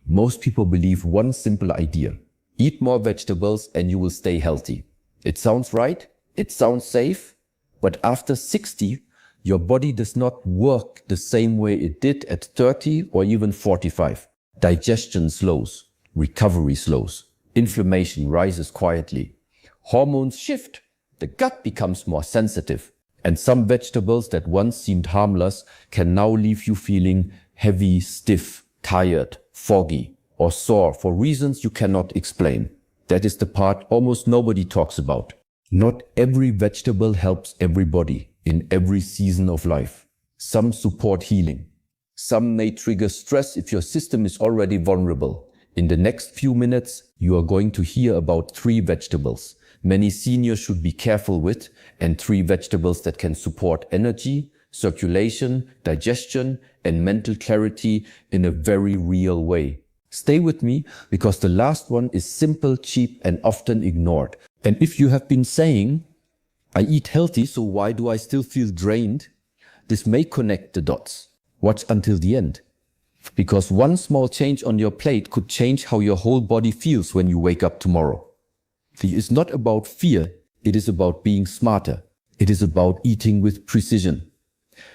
Most people believe one simple idea: eat more vegetables and you will stay healthy. It sounds right, it sounds safe, but after 60, your body does not work the same way it did at 30 or even 45. Digestion slows, recovery slows, inflammation rises quietly, hormones shift, the gut becomes more sensitive, and some vegetables that once seemed harmless can now leave you feeling heavy, stiff, tired, foggy, or sore for reasons you cannot explain. That is the part almost nobody talks about. Not every vegetable helps everybody in every season of life. Some support healing. Some may trigger stress if your system is already vulnerable. In the next few minutes, you are going to hear about 3 vegetables many seniors should be careful with, and 3 vegetables that can support energy, circulation, digestion, and mental clarity in a very real way. Stay with me, because the last one is simple, cheap, and often ignored. And if you have been saying, I eat healthy, so why do I still feel drained? This may connect the dots. Watch until the end. Because one small change on your plate could change how your whole body feels when you wake up tomorrow. It is not about fear, it is about being smarter. It is about eating with precision.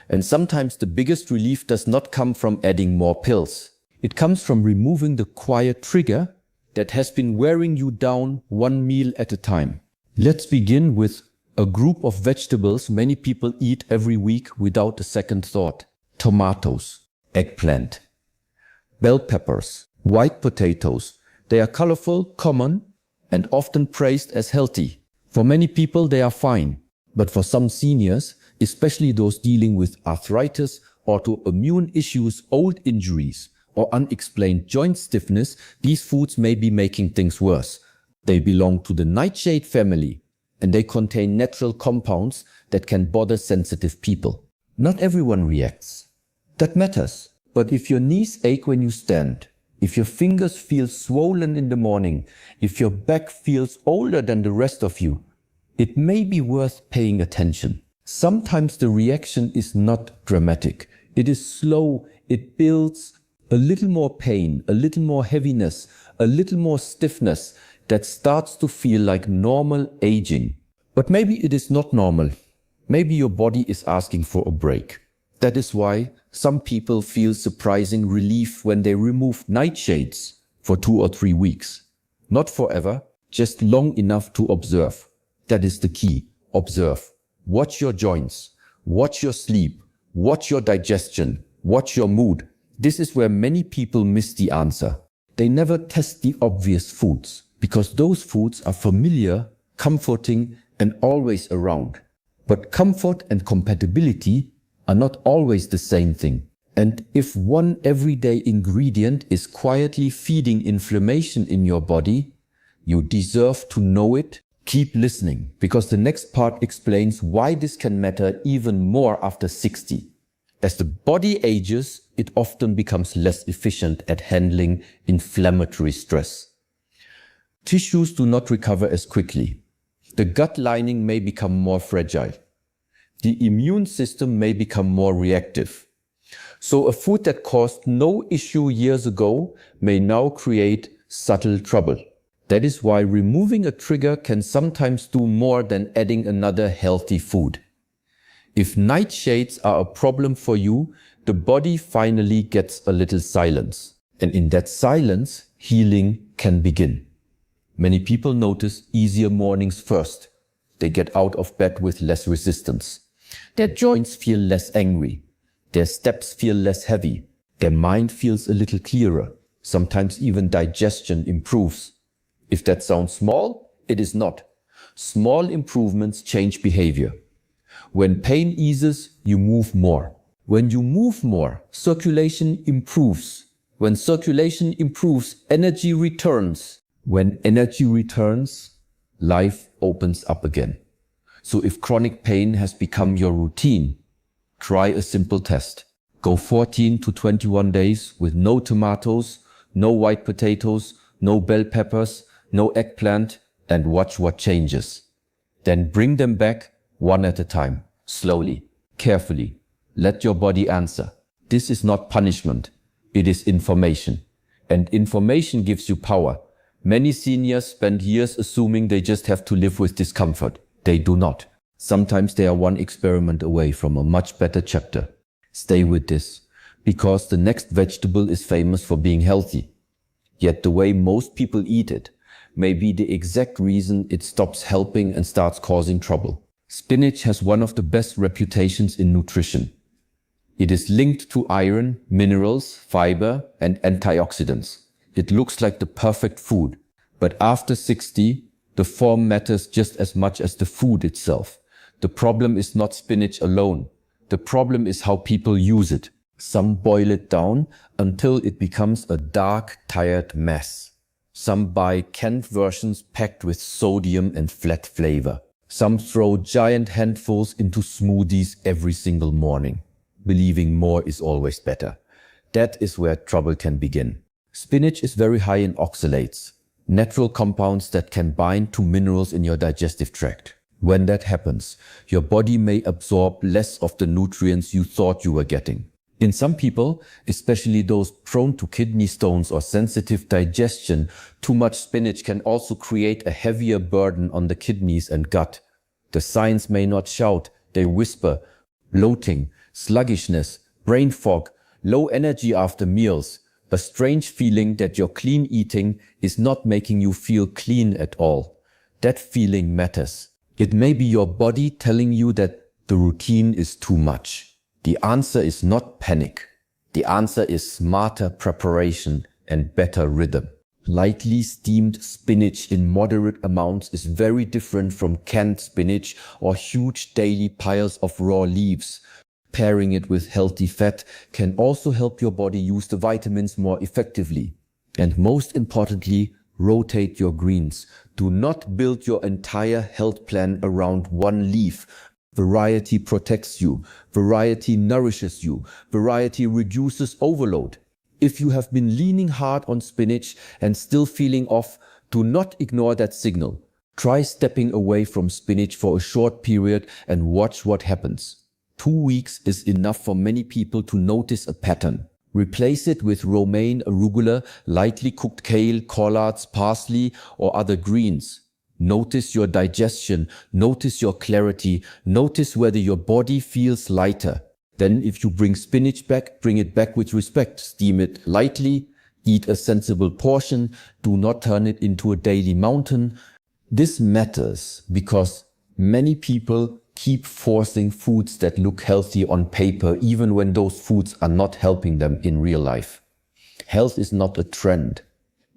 And sometimes the biggest relief does not come from adding more pills. It comes from removing the quiet trigger that has been wearing you down one meal at a time. Let's begin with a group of vegetables many people eat every week without a second thought. Tomatoes, eggplant, bell peppers, white potatoes. They are colorful, common, and often praised as healthy. For many people, they are fine. But for some seniors, especially those dealing with arthritis, autoimmune issues, old injuries, or unexplained joint stiffness, these foods may be making things worse. They belong to the nightshade family, and they contain natural compounds that can bother sensitive people. Not everyone reacts. That matters. But if your knees ache when you stand, if your fingers feel swollen in the morning, if your back feels older than the rest of you, it may be worth paying attention. Sometimes the reaction is not dramatic. It is slow. It builds a little more pain, a little more heaviness, a little more stiffness that starts to feel like normal aging. But maybe it is not normal. Maybe your body is asking for a break. That is why some people feel surprising relief when they remove nightshades for 2 or 3 weeks. Not forever, just long enough to observe. That is the key. Observe. Watch your joints. Watch your sleep. Watch your digestion. Watch your mood. This is where many people miss the answer. They never test the obvious foods because those foods are familiar, comforting, and always around. But comfort and compatibility are not always the same thing. And if one everyday ingredient is quietly feeding inflammation in your body, you deserve to know it. Keep listening, because the next part explains why this can matter even more after 60. As the body ages, it often becomes less efficient at handling inflammatory stress. Tissues do not recover as quickly. The gut lining may become more fragile. The immune system may become more reactive. So a food that caused no issue years ago may now create subtle trouble. That is why removing a trigger can sometimes do more than adding another healthy food. If nightshades are a problem for you, the body finally gets a little silence. And in that silence, healing can begin. Many people notice easier mornings first. They get out of bed with less resistance. Their joints feel less angry. Their steps feel less heavy. Their mind feels a little clearer. Sometimes even digestion improves. If that sounds small, it is not. Small improvements change behavior. When pain eases, you move more. When you move more, circulation improves. When circulation improves, energy returns. When energy returns, life opens up again. So if chronic pain has become your routine, try a simple test. Go 14 to 21 days with no tomatoes, no white potatoes, no bell peppers, no eggplant, and watch what changes. Then bring them back one at a time, slowly, carefully. Let your body answer. This is not punishment. It is information. And information gives you power. Many seniors spend years assuming they just have to live with discomfort. They do not. Sometimes they are one experiment away from a much better chapter. Stay with this, because the next vegetable is famous for being healthy. Yet the way most people eat it may be the exact reason it stops helping and starts causing trouble. Spinach has one of the best reputations in nutrition. It is linked to iron, minerals, fiber, and antioxidants. It looks like the perfect food. But after 60, the form matters just as much as the food itself. The problem is not spinach alone. The problem is how people use it. Some boil it down until it becomes a dark, tired mess. Some buy canned versions packed with sodium and flat flavor. Some throw giant handfuls into smoothies every single morning, believing more is always better. That is where trouble can begin. Spinach is very high in oxalates, natural compounds that can bind to minerals in your digestive tract. When that happens, your body may absorb less of the nutrients you thought you were getting. In some people, especially those prone to kidney stones or sensitive digestion, too much spinach can also create a heavier burden on the kidneys and gut. The signs may not shout, they whisper: bloating, sluggishness, brain fog, low energy after meals, a strange feeling that your clean eating is not making you feel clean at all. That feeling matters. It may be your body telling you that the routine is too much. The answer is not panic. The answer is smarter preparation and better rhythm. Lightly steamed spinach in moderate amounts is very different from canned spinach or huge daily piles of raw leaves. Pairing it with healthy fat can also help your body use the vitamins more effectively. And most importantly, rotate your greens. Do not build your entire health plan around one leaf. Variety protects you. Variety nourishes you. Variety reduces overload. If you have been leaning hard on spinach and still feeling off, do not ignore that signal. Try stepping away from spinach for a short period and watch what happens. 2 weeks is enough for many people to notice a pattern. Replace it with romaine, arugula, lightly cooked kale, collards, parsley, or other greens. Notice your digestion, notice your clarity, notice whether your body feels lighter. Then if you bring spinach back, bring it back with respect. Steam it lightly, eat a sensible portion, do not turn it into a daily mountain. This matters because many people keep forcing foods that look healthy on paper even when those foods are not helping them in real life. Health is not a trend.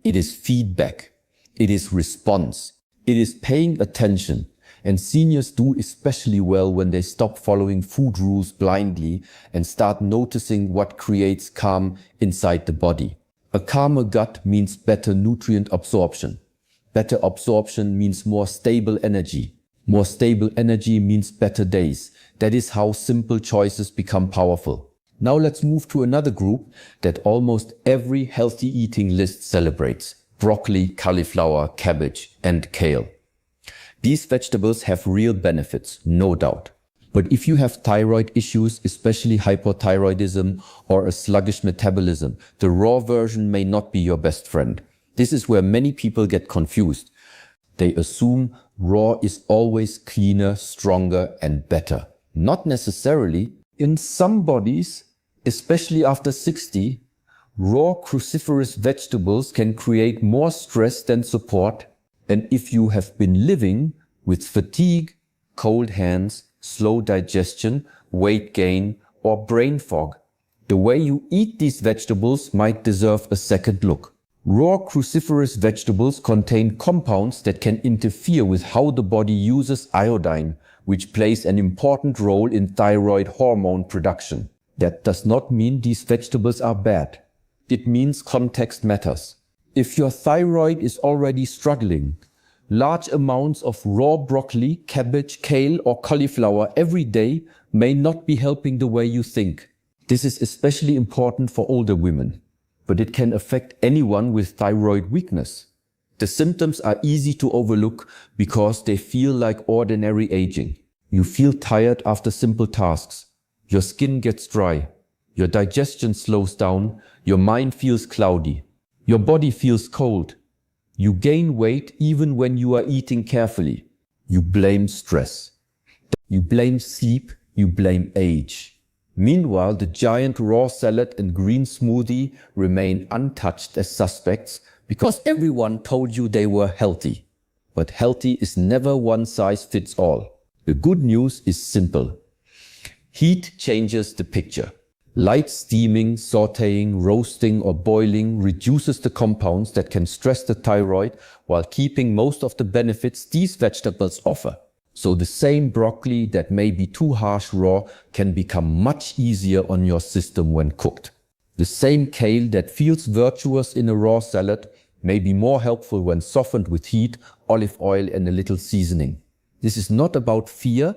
It is feedback. It is response. It is paying attention, and seniors do especially well when they stop following food rules blindly and start noticing what creates calm inside the body. A calmer gut means better nutrient absorption. Better absorption means more stable energy. More stable energy means better days. That is how simple choices become powerful. Now let's move to another group that almost every healthy eating list celebrates: broccoli, cauliflower, cabbage, and kale. These vegetables have real benefits, no doubt. But if you have thyroid issues, especially hypothyroidism or a sluggish metabolism, the raw version may not be your best friend. This is where many people get confused. They assume raw is always cleaner, stronger, and better. Not necessarily. In some bodies, especially after 60, raw cruciferous vegetables can create more stress than support. And if you have been living with fatigue, cold hands, slow digestion, weight gain, or brain fog, the way you eat these vegetables might deserve a second look. Raw cruciferous vegetables contain compounds that can interfere with how the body uses iodine, which plays an important role in thyroid hormone production. That does not mean these vegetables are bad. It means context matters. If your thyroid is already struggling, large amounts of raw broccoli, cabbage, kale, or cauliflower every day may not be helping the way you think. This is especially important for older women, but it can affect anyone with thyroid weakness. The symptoms are easy to overlook because they feel like ordinary aging. You feel tired after simple tasks. Your skin gets dry. Your digestion slows down. Your mind feels cloudy. Your body feels cold. You gain weight even when you are eating carefully. You blame stress. You blame sleep. You blame age. Meanwhile, the giant raw salad and green smoothie remain untouched as suspects because everyone told you they were healthy. But healthy is never one size fits all. The good news is simple. Heat changes the picture. Light steaming, sautéing, roasting or boiling reduces the compounds that can stress the thyroid while keeping most of the benefits these vegetables offer. So the same broccoli that may be too harsh raw can become much easier on your system when cooked. The same kale that feels virtuous in a raw salad may be more helpful when softened with heat, olive oil and a little seasoning. This is not about fear,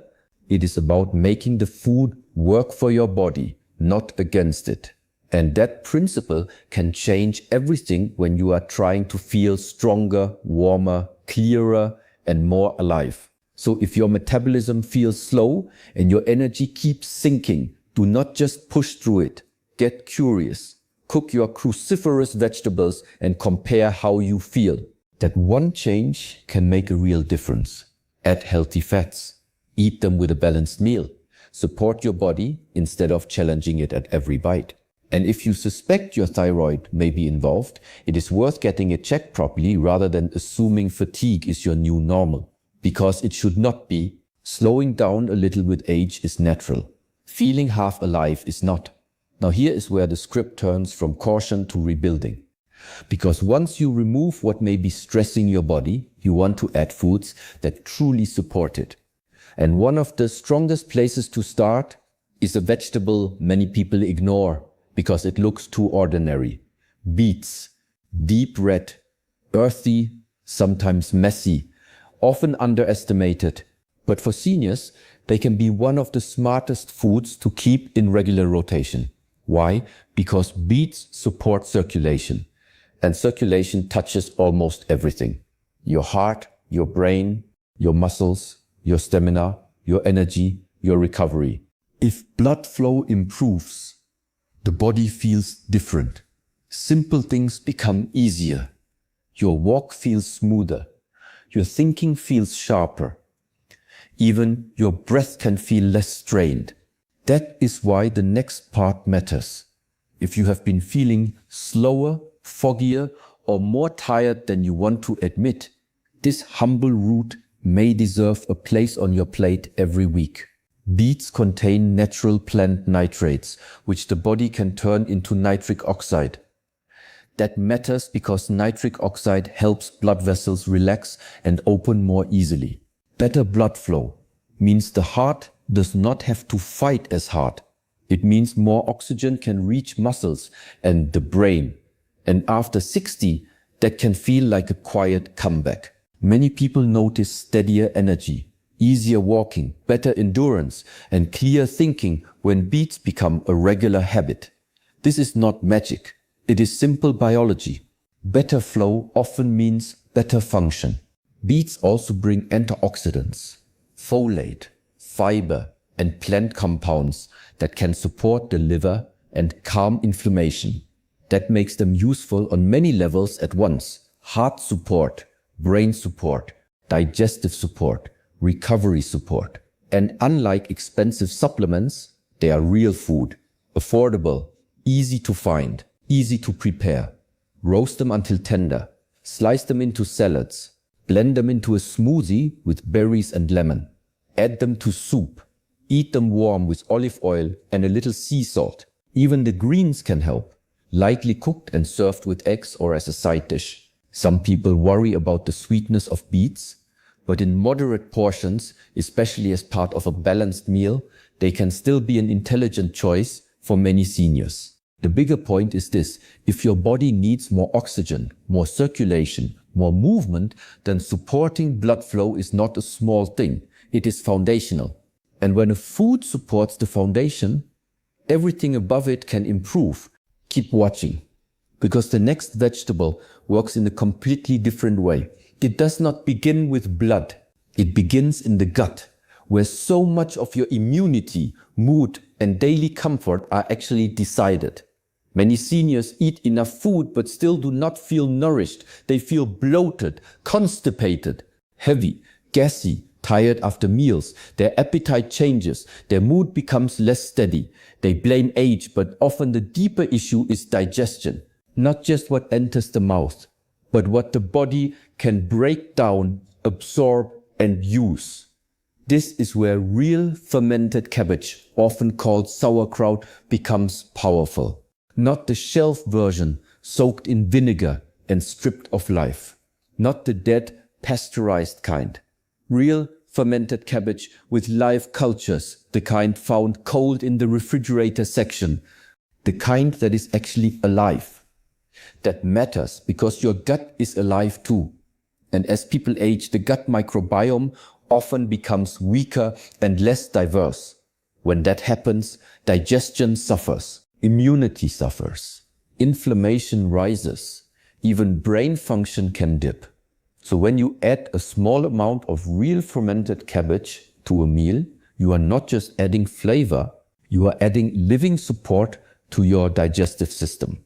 it is about making the food work for your body, not against it. And that principle can change everything when you are trying to feel stronger, warmer, clearer and more alive. So if your metabolism feels slow and your energy keeps sinking, do not just push through it. Get curious. Cook your cruciferous vegetables and compare how you feel. That one change can make a real difference. Add healthy fats. Eat them with a balanced meal. Support your body instead of challenging it at every bite. And if you suspect your thyroid may be involved, it is worth getting it checked properly rather than assuming fatigue is your new normal. Because it should not be. Slowing down a little with age is natural. Feeling half alive is not. Now here is where the script turns from caution to rebuilding. Because once you remove what may be stressing your body, you want to add foods that truly support it. And one of the strongest places to start is a vegetable many people ignore because it looks too ordinary. Beets. Deep red, earthy, sometimes messy, often underestimated. But for seniors, they can be one of the smartest foods to keep in regular rotation. Why? Because beets support circulation. And circulation touches almost everything. Your heart, your brain, your muscles, your stamina, your energy, your recovery. If blood flow improves, the body feels different. Simple things become easier. Your walk feels smoother. Your thinking feels sharper. Even your breath can feel less strained. That is why the next part matters. If you have been feeling slower, foggier, or more tired than you want to admit, this humble root may deserve a place on your plate every week. Beets contain natural plant nitrates, which the body can turn into nitric oxide. That matters because nitric oxide helps blood vessels relax and open more easily. Better blood flow means the heart does not have to fight as hard. It means more oxygen can reach muscles and the brain. And after 60, that can feel like a quiet comeback. Many people notice steadier energy, easier walking, better endurance, and clear thinking when beets become a regular habit. This is not magic. It is simple biology. Better flow often means better function. Beets also bring antioxidants, folate, fiber, and plant compounds that can support the liver and calm inflammation. That makes them useful on many levels at once. Heart support, brain support, digestive support, recovery support. And unlike expensive supplements, they are real food, affordable, easy to find, easy to prepare. Roast them until tender, slice them into salads, blend them into a smoothie with berries and lemon. Add them to soup. Eat them warm with olive oil and a little sea salt. Even the greens can help, lightly cooked and served with eggs or as a side dish. Some people worry about the sweetness of beets, but in moderate portions, especially as part of a balanced meal, they can still be an intelligent choice for many seniors. The bigger point is this: if your body needs more oxygen, more circulation, more movement, then supporting blood flow is not a small thing. It is foundational. And when a food supports the foundation, everything above it can improve. Keep watching, because the next vegetable works in a completely different way. It does not begin with blood. It begins in the gut, where so much of your immunity, mood, and daily comfort are actually decided. Many seniors eat enough food but still do not feel nourished. They feel bloated, constipated, heavy, gassy, tired after meals. Their appetite changes. Their mood becomes less steady. They blame age, but often the deeper issue is digestion. Not just what enters the mouth, but what the body can break down, absorb, and use. This is where real fermented cabbage, often called sauerkraut, becomes powerful. Not the shelf version, soaked in vinegar and stripped of life. Not the dead, pasteurized kind. Real fermented cabbage with live cultures, the kind found cold in the refrigerator section. The kind that is actually alive. That matters because your gut is alive too. And as people age, the gut microbiome often becomes weaker and less diverse. When that happens, digestion suffers. Immunity suffers, inflammation rises, even brain function can dip. So when you add a small amount of real fermented cabbage to a meal, you are not just adding flavor, you are adding living support to your digestive system.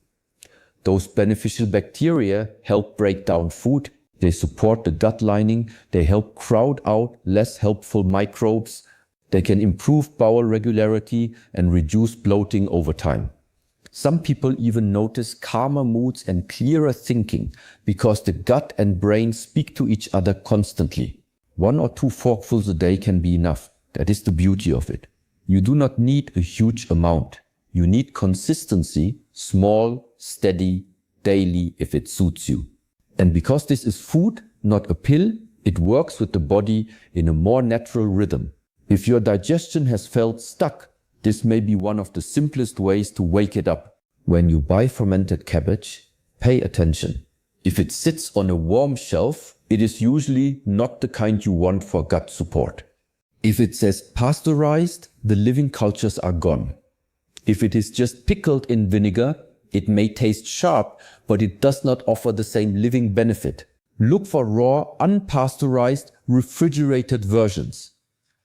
Those beneficial bacteria help break down food, they support the gut lining, they help crowd out less helpful microbes. They can improve bowel regularity and reduce bloating over time. Some people even notice calmer moods and clearer thinking because the gut and brain speak to each other constantly. 1 or 2 forkfuls a day can be enough. That is the beauty of it. You do not need a huge amount. You need consistency, small, steady, daily if it suits you. And because this is food, not a pill, it works with the body in a more natural rhythm. If your digestion has felt stuck, this may be one of the simplest ways to wake it up. When you buy fermented cabbage, pay attention. If it sits on a warm shelf, it is usually not the kind you want for gut support. If it says pasteurized, the living cultures are gone. If it is just pickled in vinegar, it may taste sharp, but it does not offer the same living benefit. Look for raw, unpasteurized, refrigerated versions.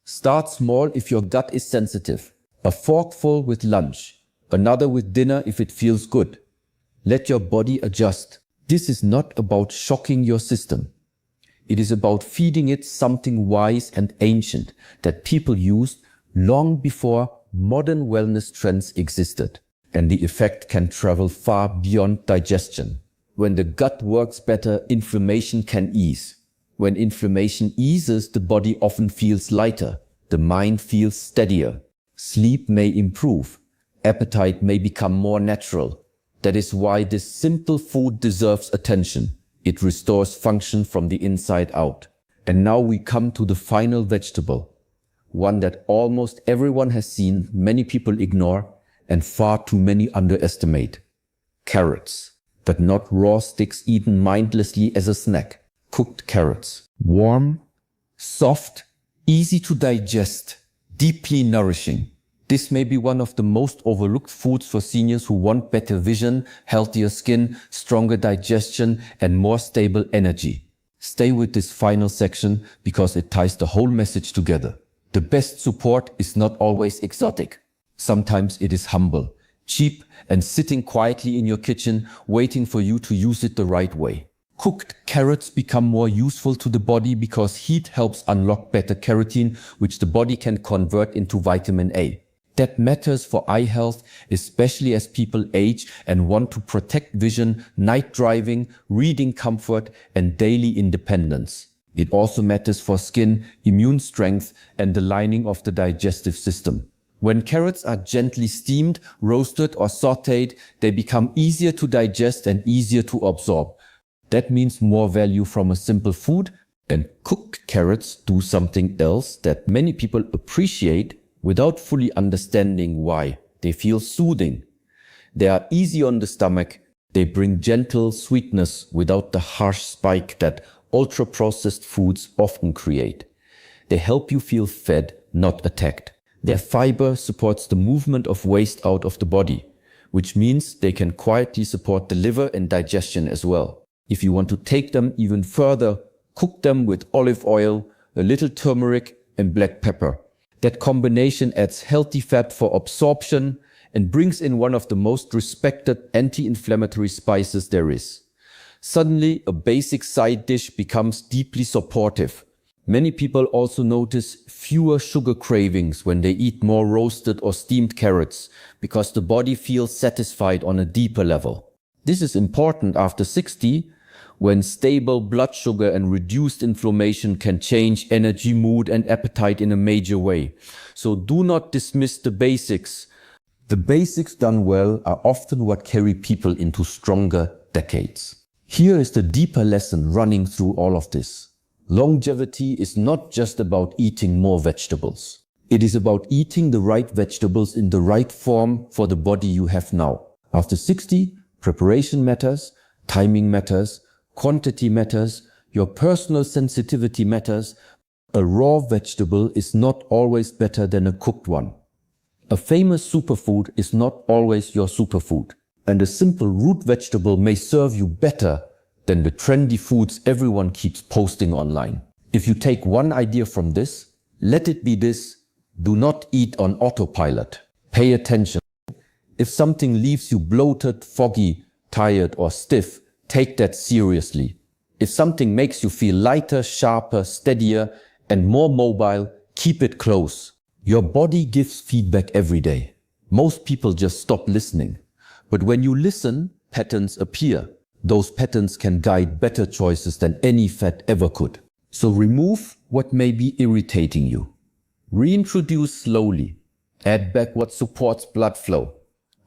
Start small if your gut is sensitive. A forkful with lunch, another with dinner if it feels good. Let your body adjust. This is not about shocking your system. It is about feeding it something wise and ancient that people used long before modern wellness trends existed. And the effect can travel far beyond digestion. When the gut works better, inflammation can ease. When inflammation eases, the body often feels lighter. The mind feels steadier. Sleep may improve. Appetite may become more natural. That is why this simple food deserves attention. It restores function from the inside out. And now we come to the final vegetable. One that almost everyone has seen, many people ignore, and far too many underestimate. Carrots. But not raw sticks eaten mindlessly as a snack. Cooked carrots. Warm, soft, easy to digest, deeply nourishing. This may be one of the most overlooked foods for seniors who want better vision, healthier skin, stronger digestion, and more stable energy. Stay with this final section because it ties the whole message together. The best support is not always exotic. Sometimes it is humble, cheap, and sitting quietly in your kitchen, waiting for you to use it the right way. Cooked carrots become more useful to the body because heat helps unlock beta carotene, which the body can convert into vitamin A. That matters for eye health, especially as people age and want to protect vision, night driving, reading comfort, and daily independence. It also matters for skin, immune strength, and the lining of the digestive system. When carrots are gently steamed, roasted, or sautéed, they become easier to digest and easier to absorb. That means more value from a simple food, and cooked carrots do something else that many people appreciate without fully understanding why. They feel soothing. They are easy on the stomach. They bring gentle sweetness without the harsh spike that ultra-processed foods often create. They help you feel fed, not attacked. Their fiber supports the movement of waste out of the body, which means they can quietly support the liver and digestion as well. If you want to take them even further, cook them with olive oil, a little turmeric, and black pepper. That combination adds healthy fat for absorption and brings in one of the most respected anti-inflammatory spices there is. Suddenly, a basic side dish becomes deeply supportive. Many people also notice fewer sugar cravings when they eat more roasted or steamed carrots because the body feels satisfied on a deeper level. This is important after 60, when stable blood sugar and reduced inflammation can change energy, mood, and appetite in a major way. So do not dismiss the basics. The basics done well are often what carry people into stronger decades. Here is the deeper lesson running through all of this. Longevity is not just about eating more vegetables. It is about eating the right vegetables in the right form for the body you have now. After 60, preparation matters, timing matters, quantity matters, your personal sensitivity matters. A raw vegetable is not always better than a cooked one. A famous superfood is not always your superfood. And a simple root vegetable may serve you better than the trendy foods everyone keeps posting online. If you take one idea from this, let it be this: do not eat on autopilot. Pay attention. If something leaves you bloated, foggy, tired, or stiff, take that seriously. If something makes you feel lighter, sharper, steadier, and more mobile, keep it close. Your body gives feedback every day. Most people just stop listening. But when you listen, patterns appear. Those patterns can guide better choices than any fad ever could. So remove what may be irritating you. Reintroduce slowly. Add back what supports blood flow,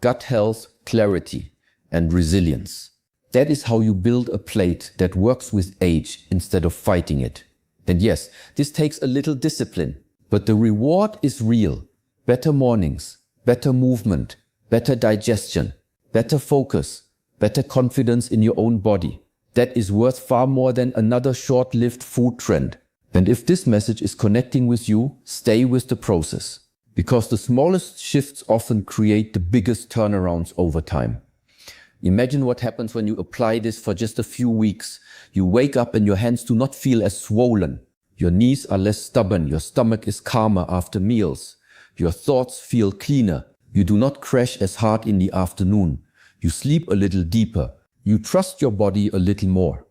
gut health, clarity, and resilience. That is how you build a plate that works with age instead of fighting it. And yes, this takes a little discipline, but the reward is real. Better mornings, better movement, better digestion, better focus, better confidence in your own body. That is worth far more than another short-lived food trend. And if this message is connecting with you, stay with the process. Because the smallest shifts often create the biggest turnarounds over time. Imagine what happens when you apply this for just a few weeks. You wake up and your hands do not feel as swollen. Your knees are less stubborn. Your stomach is calmer after meals. Your thoughts feel cleaner. You do not crash as hard in the afternoon. You sleep a little deeper. You trust your body a little more.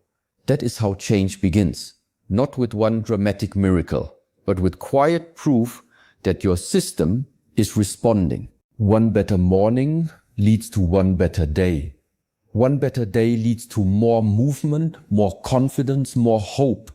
That is how change begins. Not with one dramatic miracle, but with quiet proof that your system is responding. One better morning leads to one better day. One better day leads to more movement, more confidence, more hope.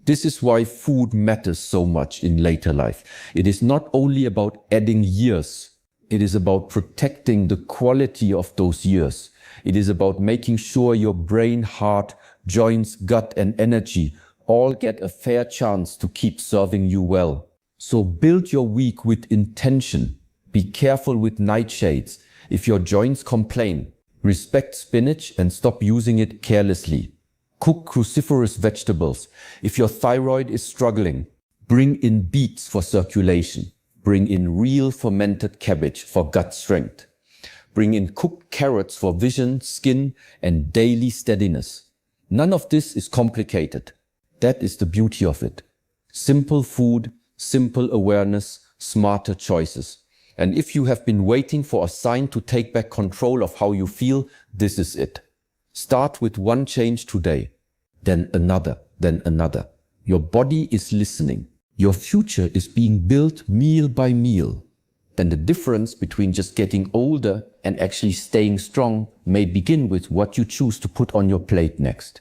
This is why food matters so much in later life. It is not only about adding years. It is about protecting the quality of those years. It is about making sure your brain, heart, joints, gut, and energy all get a fair chance to keep serving you well. So build your week with intention. Be careful with nightshades. If your joints complain, respect spinach and stop using it carelessly. Cook cruciferous vegetables. If your thyroid is struggling, bring in beets for circulation. Bring in real fermented cabbage for gut strength. Bring in cooked carrots for vision, skin, and daily steadiness. None of this is complicated. That is the beauty of it. Simple food, simple awareness, smarter choices. And if you have been waiting for a sign to take back control of how you feel, this is it. Start with one change today, then another, then another. Your body is listening. Your future is being built meal by meal. Then the difference between just getting older and actually staying strong may begin with what you choose to put on your plate next.